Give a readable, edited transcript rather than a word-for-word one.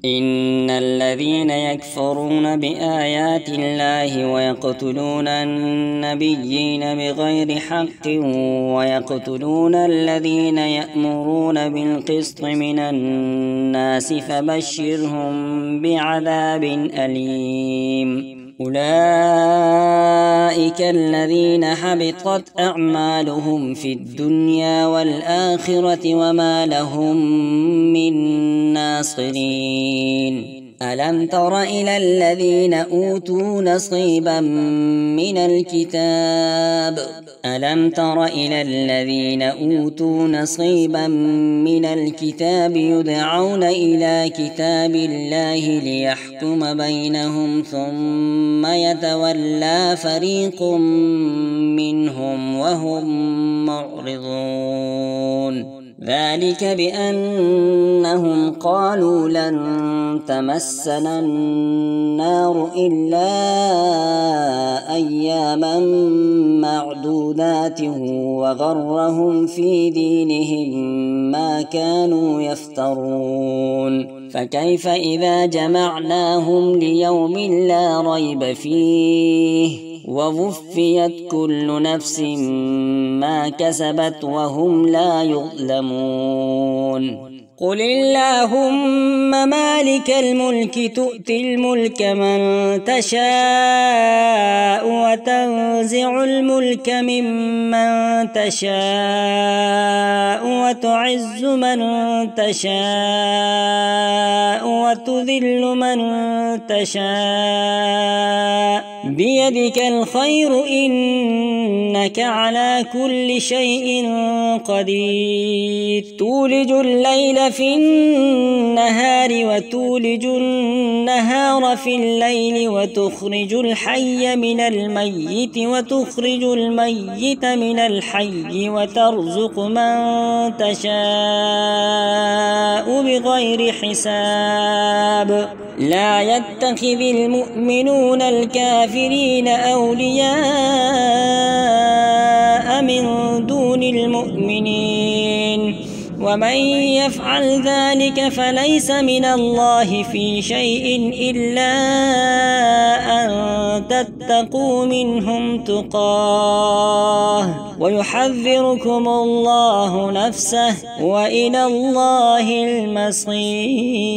إن الذين يكفرون بآيات الله ويقتلون النبيين بغير حق ويقتلون الذين يأمرون بالقسط من الناس فبشرهم بعذاب أليم. أولئك الذين حبطت أعمالهم في الدنيا والآخرة وما لهم من ناصرين. ألم تر إلى الذين أوتوا نصيبا من الكتاب يدعون إلى كتاب الله ليحكم بينهم ثم يتولى فريق منهم وهم معرضون. ذلك بأنهم قالوا لن تمسنا النار إلا أياما معدودات وغرهم في دينهم ما كانوا يفترون. فكيف إذا جمعناهم ليوم لا ريب فيه ووفيت كل نفس ما كسبت وهم لا يظلمون. قل اللهم مالك الملك تؤتي الملك من تشاء وتنزع الملك ممن تشاء وتعز من تشاء وتذل من تشاء بيدك الخير إنك على كل شيء قدير. تولج الليل في النهار وتولج النهار في الليل وتخرج الحي من الميت وتخرج الميت من الحي وترزق من تشاء بغير حساب. لا يتخذ المؤمنون الكافرين أولياء من دون المؤمنين ومن يفعل ذلك فليس من الله في شيء إلا أن تتقوا منهم تقاه ويحذركم الله نفسه وإلى الله المصير.